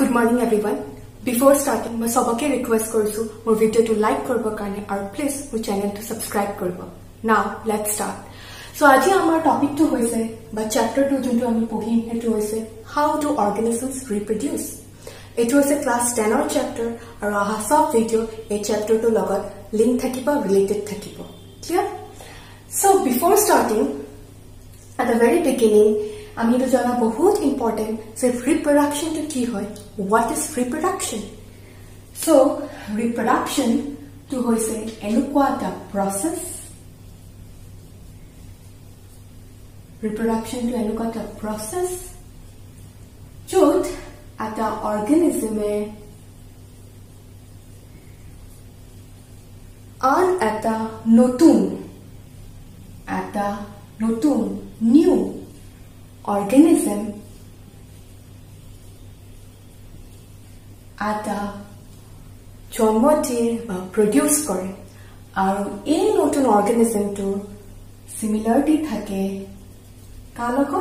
Good morning everyone. Before starting, मैं सबके request करूँ मोर वीडियो to like करबो कारणे और please more channel to subscribe करबो. Now let's start. So आज हमारा topic तो होइसे बा chapter 2 जोंतो आमी पढिम हेतु होइसे how do organisms reproduce. एतु होइसे class 10 और chapter और आहा सब video ए chapter तो लगत link থাকিব related থাকিব. Clear? So before starting, at the very beginning, आमी तो जाना बहुत important से reproduction तो की होय. What is reproduction? So reproduction to होइसे एनुक्वा ता process. Reproduction to एनुक्वा ता process. जोत आता organism में आन आता नोटून new organism आता जन्मते प्रोड्यूस करे और ए नतुन ऑर्गेनिज्म तो सिमिलरिटी थाके कालको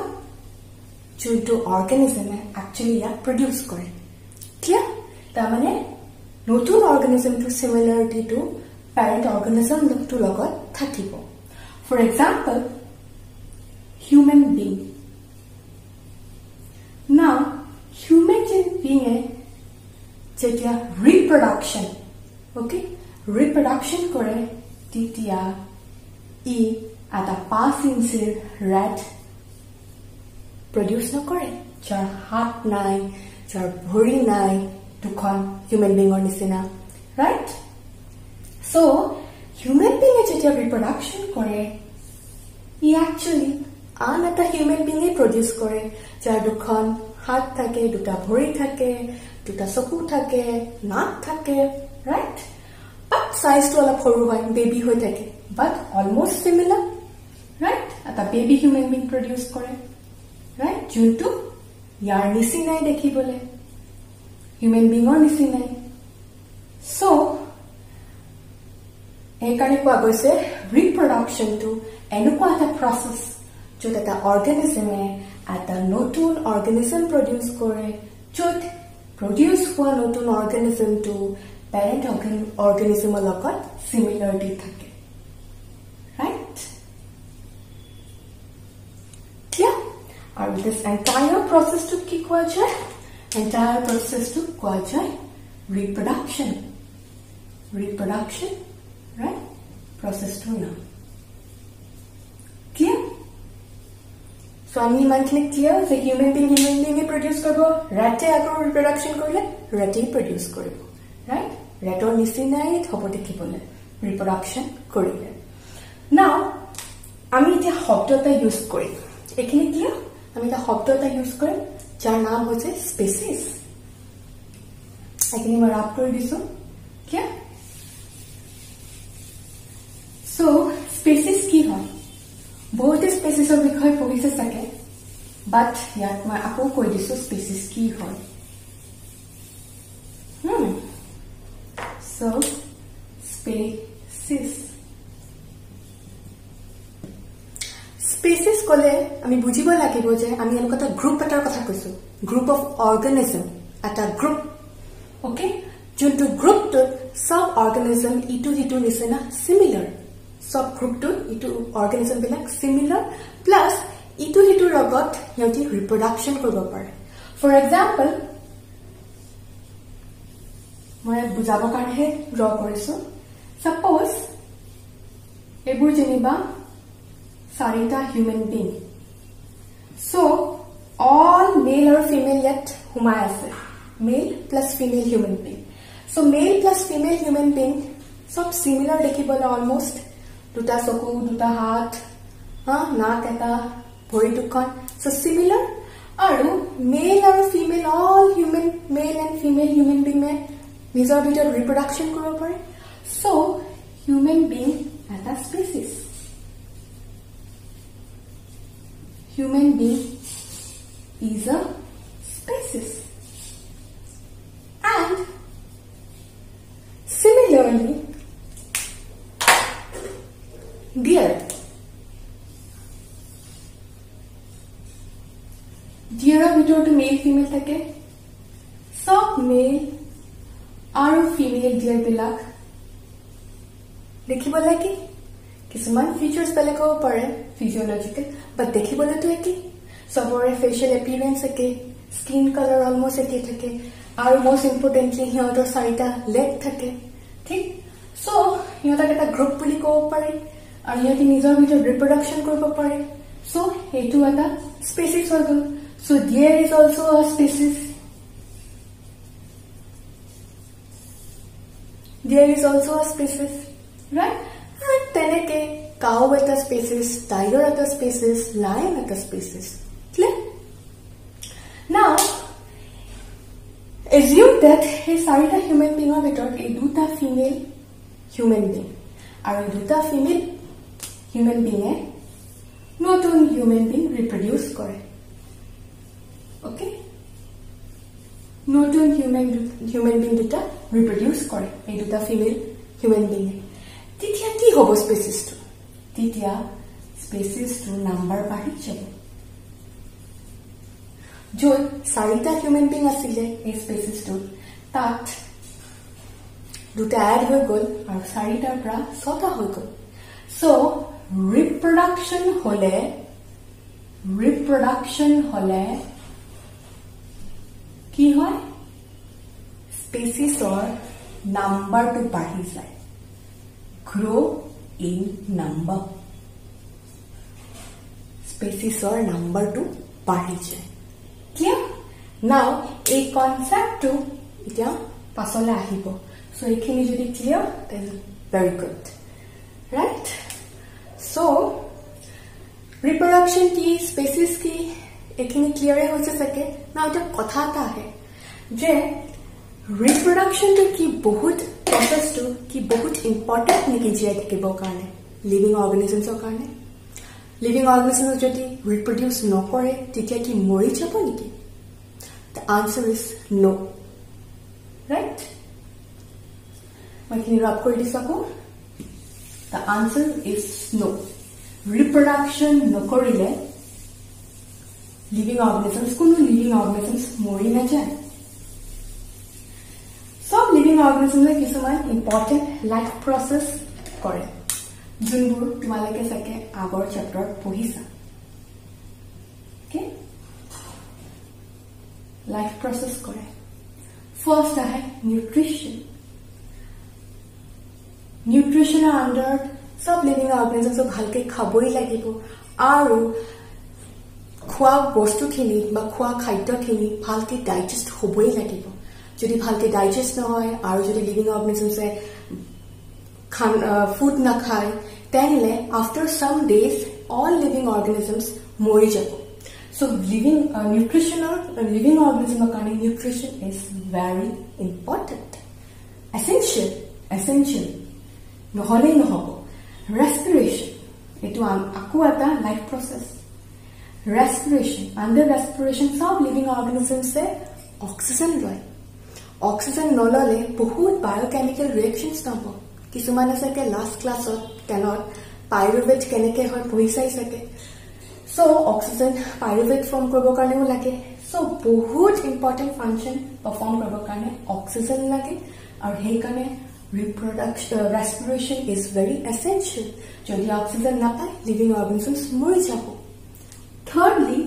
जो ऑर्गेनिज्म है एक्चुअली या प्रोड्यूस करे. क्लियर? ता माने नतुन ऑर्गेनिज्म तो सिमिलरिटी तो पेरेंट ऑर्गेनिज्म तो लगत थाकिबो. For example human being. Now, human being जेतिया reproduction, okay? Reproduction करे तितिया इ आता passing से rat produce न करे. जार हाथ नाई, जार भरी नाई, दुखन human being और निसिना, right? So, human being जेतिया reproduction करे, इ actually आन आता ह्यूमन बीइंग प्रोड्यूस करे जार दुखन हाथ थाके दुटा भरी थाके दुटा चकु थाके नाक थाके राइट बट साइज तो अलग सरू হয় बेबी হৈ থাকে बट ऑलमोस्ट सिमिलर राइट आता बेबी ह्यूमन बीइंग प्रोड्यूस करे राइट जोंटू यार निसिनाय देखिबले ह्यूमन बीइंगर निसिनाय सो एकाने कोआ গৈছে रिप्रोडक्शन टू एनुका এটা प्रॉसेस जो that the organism at the notun organism produce करे जोत produce हुआ notun organism to parent organism अलगत similarity থাকে right clear और this entire process to की कोआ जाए entire process to कोआ जाए reproduction right process to ना clear. So आमी मानखिने clear जे human being produce करबो राटे आगर reproduction करले राटे produce करबो right राटर निसिनाय थबो देखिबले reproduction करिले. Now आमी इटा शब्दटा यूज करिम एखिनि clear आमी इटा शब्दटा यूज करिम जार नाम होছে species. एखिनि মই राप কৰি দিছো clear. So species কি হয় बहुत स्पेसिस विषय पढ़िसे सके बट यात मैं आपको কৈ দিছো स्पेसिस की হয়. So स्पेसिस কলে আমি বুজিব লাগিব যে আমি এনেকুৱা গ্ৰুপ এটাৰ কথা কৈছো গ্ৰুপ অফ অৰ্গানিজম এটা গ্ৰুপ ওকে যোনটো গ্ৰুপটো সব অৰ্গানিজম ইটো হিটো নিচিনা সিমিলাৰ सब ग्रुप तो इटू ऑर्गेनिज्म बिलाक सिमिलर प्लस इटू हिटू लगत हियति रिप्रोडक्शन करबो पारे. फॉर एग्जांपल মই বুজাবৰ কাৰণে ড্ৰ কৰিছো सपोज এবোৰ যেনিবা চাৰিটা human being so all male আৰু ফিমেল ইয়াত হুমাই আছে male plus female human being so male plus female human being সব সিমিলার দেখিবলৈ অলমোস্ট দুটা চকু দুটা হাত নাক এটা ভৰি দুখন সো সিমিলাৰ আৰু মেল আৰু female all human male and female human being মে নিজৰ ভিতৰত ৰিপ্ৰডাকশন কৰিব পাৰে. সো হিউম্যান বিং এটা species human being is a species and similarly deer ডিয়াৰৰ ভিতৰতো মেল ফিমেল থাকে सब মেল আৰু ফিমেল ডিয়াৰ বিলাক দেখিবলৈ কি কিছুমান ফিচাৰ্স বেলেগ হ'ব পাৰে ফিজিওলজিক্যাল বাট দেখিবলৈতো একেই সবৰে ফেশিয়াল এপিয়াৰেন্স একে স্কিন কালাৰ অলমোস্ট একে থাকে আৰু মোস্ট ইম্পৰ্টেন্টলি হিহঁতৰ চাৰিটা লেগ থাকে ঠিক সো হিহঁতক এটা গ্ৰুপ বুলি ক'ব পাৰি আৰু হিহঁতি নিজৰ ভিতৰত ৰিপ্ৰডাকশ্যন কৰিব পাৰে সো এইটো এটা স্পেচিছ হৈ গ'ল so dear is also a species Deer is also a species, right? And teneke, cow at a species, tiger at a species, lion at a species. Clear? Now, assume that a sarita human being or a duta female human being. Are a duta female human being not one human being reproduce kore. Okay? নতুন human being দুটা reproduce কৰে এই দুটা female human being তেতিয়া কি হ'ব species টো তেতিয়া species টো নাম্বাৰ বাঢ়ি যাব য'ত চাৰিটা human being আছিলে এই species টো তাত দুটা এড হৈ গ'ল আৰু চাৰিটাৰ পৰা ছটা হৈ গ'ল so reproduction হলে কি হয় স্পেচিছৰ নাম্বাৰটো বাঢ়ি যায় গ্ৰো ইন নাম্বাৰ স্পেচিছৰ নাম্বাৰটো বাঢ়ি যায় ক্লিয়াৰ নাও এই কনসেপ্টটো এতিয়া পাছলৈ আহিব সো এইখিনি যদি clear then very good right so reproduction কি স্পেচিছ কি এখিনি ক্লিয়াৰ হৈছে চাগে না এটা কথা এটা আহে যে ৰিপ্ৰডাকশ্যনটো কি বহুত প্ৰচেছটো কি বহুত ইম্পৰ্টেণ্ট নেকি জীয়াই থাকিবৰ কাৰণে লিভিং অৰ্গেনিজমছৰ কাৰণে লিভিং অৰ্গেনিজম যদি ৰিপ্ৰডিউচ নকৰে তেতিয়া কি মৰি যাব নেকি the answer is no right মই এইখিনি ৰাপ কৰি দিছোঁ আকৌ the answer is no reproduction নকৰিলে living organisms কোনো living organisms মৰি নাযায় সব living organisms কিছুমান important life process কৰে যোনবোৰ তোমালোকে চাগে আগৰ চেপ্টাৰত পঢ়িছা okay life process কৰে first আহে nutrition under সব living organisms ভালকে খাবই লাগিব আৰু খোৱা বস্তুখিনি বা খোৱা খাদ্যখিনি ভালকে ডাইজেষ্ট হ'বই লাগিব যদি ভালকে ডাইজেষ্ট নহয় আৰু যদি লিভিং অৰ্গেনিজমছে ফুড নাখায় তেনেহ'লে after some days all living organisms মৰি যাব সো লিভিং অৰ্গেনিজমৰ কাৰণে nutrition is very important essential নহ'লেই নহ'ব ৰেস্পিৰেশ্যন এইটো আকৌ এটা life process respiration under respiration सब living organisms से oxygen लय oxygen नलले बहुत biochemical reactions नहो किसुमाने सके last class of cannot pyruvate केनेके होय पहुंचाई सके so oxygen pyruvate form करबो কাৰণে লাগে so बहुत important function perform करबो কাৰণে oxygen লাগে আৰু हे কাৰণে respiration is very essential যদি oxygen না পায় living organisms মৰি যাব Thirdly,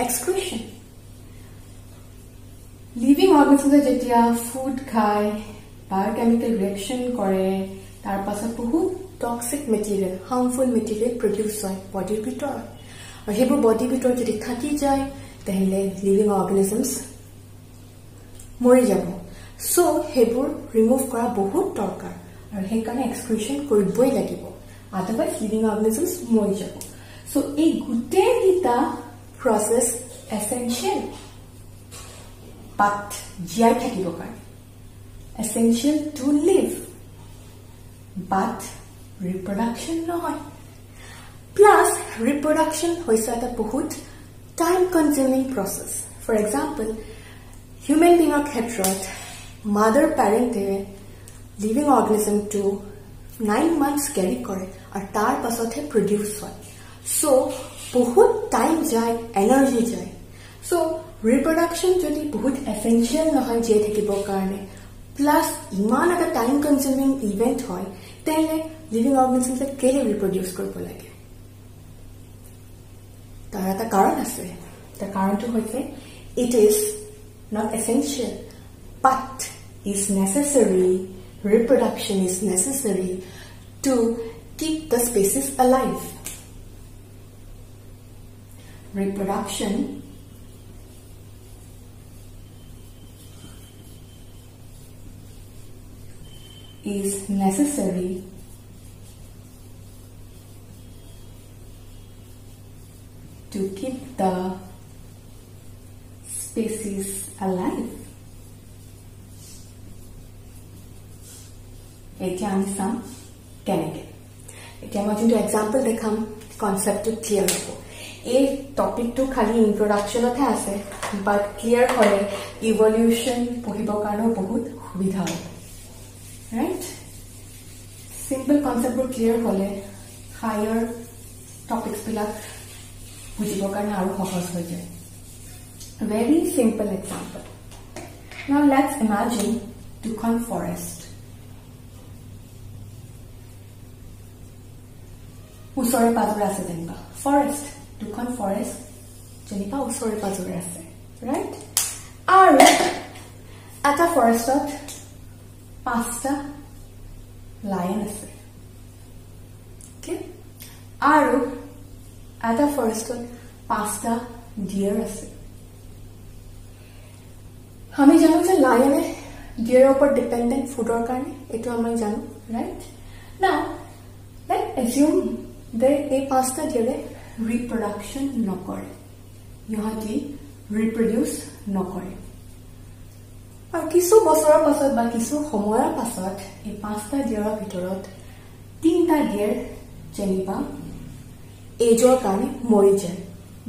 excretion. Living organisms যেতিয়া food খায়, biochemical reaction কৰে, তাৰ পাছত বহুত toxic material, harmful material produce হয় body ভিতৰত। আৰু সেইবোৰ body ভিতৰত যদি থাকি যায়, তেহেলে living organisms মৰি যাব। So সেইবোৰ remove কৰা বহুত দৰকাৰ। আৰু সেইকাৰণে excretion কৰিবই লাগিব। Otherwise living organisms মৰি যাব। So, a gutengita process essential, but jai thakibo kare essential to live, but reproduction nohoy. Plus, reproduction hoise eta bahut time-consuming process. For example, human being or khetrot mother parent living organism to 9 months carry kore ar tar pasot he produce hoy. So, बहुत time जाए energy जाए So reproduction যদি বহুত essential নহয় জীয়াই থাকিবৰ কাৰণে plus ইমান এটা টাইম কনজিউমিং ইভেন্ট হয় তেলে লিভিং অৰ্গানিজমে কেলে ৰিপ্ৰডিউস কৰিব লাগে তাৰ এটা কাৰণ আছে তাৰ কাৰণটো হৈছে it is not essential but is necessary reproduction is necessary to keep the species alive reproduction is necessary to keep the species alive. এতিয়া আমি চাম কেনেকে এতিয়া মই যোনটো এক্সাম্পল দেখাম কনসেপ্টটো ক্লিয়াৰ হ'ব এই টপিকটো খালি ইন্ট্ৰোডাকশনতহে আছে বাট ক্লিয়াৰ হ'লে ইভলিউশন পঢ়িবৰ কাৰণে বহুত সুবিধা হ'ব right simple concept clear hole higher topics bilak bujibo karone aru sahoj hoy jay very simple example now let's imagine Dukhan forest usore pajore ase jeniba forest Dukhan forest jeniba usore pajore ase right aru ata forestot pasta lion আছে okay আৰু এটা ফৰেষ্টত pasta deer আছে আমি জানো যে লায়নে deer ওপৰ dependent ফুডৰ কাৰণে এটো আমি জানো ৰাইট নাও লেট assume যে এই pasta deer ৰিপ্ৰডাকশন নকৰে ইহঁতি ৰিপ্ৰডিউস নকৰে আৰ কিছু বছৰৰ পাছত বা কিছু সময়ৰ পাছত এই পাঁচটা ডিয়াৰৰ ভিতৰত তিনটা ডিয়াৰ জেনিবা এজৰ কাৰণে মৰি যায়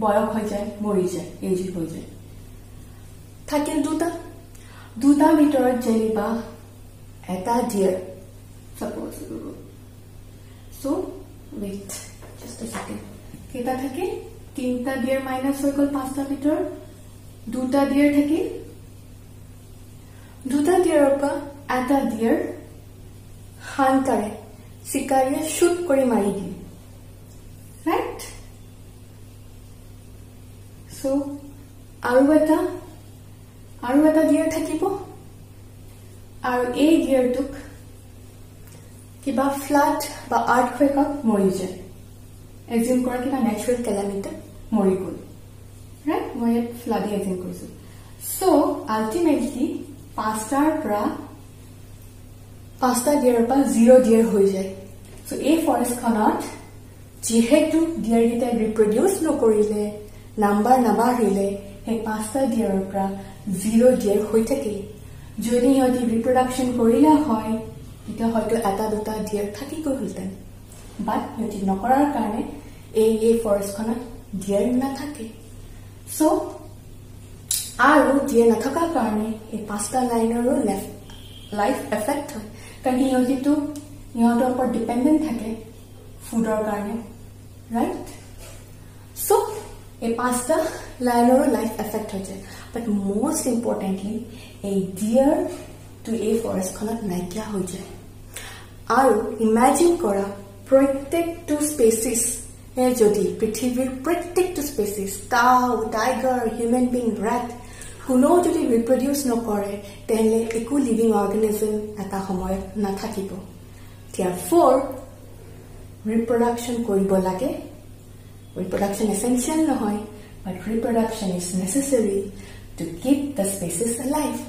বয়স হৈ যায় মৰি যায় এজ হৈ যায় থাকিল দুটা ভিতৰত জেনিবা এটা dear suppose so wait just a second কেটা থাকে তিনটা ডিয়াৰ মাইনাস হৈ গল পাঁচটা ভিতৰত দুটা ডিয়াৰ থাকে দুটা ডিয়াৰৰ পৰা এটা ডিয়াৰ হান্টাৰে শিকাৰীয়ে শুট কৰি মাৰি দিয়ে ৰাইট সো আৰু এটা ডিয়াৰ থাকিব আৰু এই ডিয়াৰটোক কিবা ফ্লাড বা আৰ্থকুৱেকত মৰি যায় এজিউম কৰা কিবা নেচাৰেল কেলামিটি মৰি গ'ল ৰাইট মই ফ্লাডি এজিউম কৰিছো so ultimately pasta deer pa 0 deer hoy jay so a forest khanat jehetu deer gita reproduce no korile number nabarile he pasta deer pra 0 deer hoy thake jodi hoti reproduction korila hoy eta hoyto eta duta deer thaki ko hulten but hoti nokorar karone a forest khanat deer na thake so আৰু দিয়ে নাথাকা কাৰণে এই পাঁচটা লাইনৰো life effect হয় কাৰণ ইহঁতৰ ওপৰত ডিপেন্ডেন্ট থাকে ফুডৰ কাৰণে ৰাইট সো এই পাঁচটা লাইনৰো লাইফ এফেক্ট হৈ যায় বাট মোষ্ট ইম্পৰ্টেণ্টলি এই ডিয়াৰ টু এই ফৰেষ্টখনত নাইকিয়া হৈ যায় আৰু ইমাজিন কৰা প্ৰত্যেকটো স্পেচিছ যদি পৃথিৱীৰ প্ৰত্যেকটো species cow tiger human being rate কোনো যদি ৰিপ্ৰডিউস নকৰে তেলে একো লিভিং অৰ্গানিজম এটা সময় নাথাকিব therefore reproduction কৰিব লাগে reproduction essential নহয় but reproduction is necessary to keep the species alive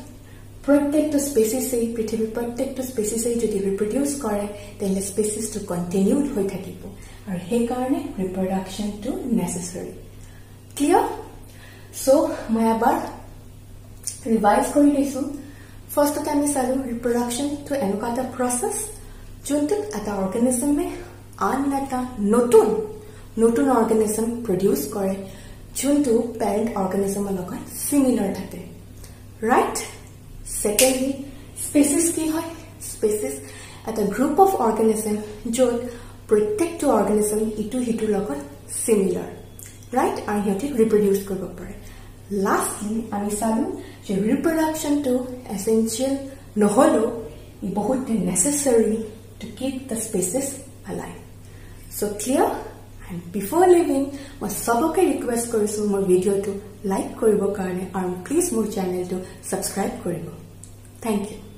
প্ৰত্যেকটো স্পেচিছ এই পৃথিৱীৰ প্ৰত্যেকটো স্পেচিছ যদি ৰিপ্ৰডিউস কৰে তেলে স্পেচিছ টু কন্টিনিউড হৈ থাকিব আৰু সেই কাৰণে reproduction to necessary clear so মই এবাৰ ৰিভাইজ কৰি দিছো ফাৰ্স্ট টাইম চালো ৰিপ্ৰডাকশন টু এনকাটা প্ৰসেস যোনটো এটা অৰ্গানিজমে আন এটা নতুন অৰ্গানিজম প্ৰডিউস কৰে যোনটো প্যাৰেন্ট অৰ্গানিজমৰ লগত সিমিলাৰ থাকে ৰাইট সেকেন্ডলি স্পেচিছ কি হয় স্পেচিছ এটা গ্ৰুপ অফ অৰ্গানিজম য'ত প্ৰত্যেকটো অৰ্গানিজম ইটো হিটোৰ লগত সিমিলাৰ ৰাইট আৰু সিহঁতে ৰিপ্ৰডিউস কৰিব পাৰে लास्टली আমি চালো যে ৰিপ্ৰডাকশ্যনটো এসেনশিয়েল নহলেও ই বহুত necessary to keep the spaces alive. So clear? And before leaving, মই সবকে ৰিকুৱেষ্ট কৰিছো মোৰ ভিডিঅ'টো লাইক কৰিব কাৰণে আৰু প্লিজ মোৰ চেনেলটো সাবস্ক্ৰাইব কৰিব. Thank you.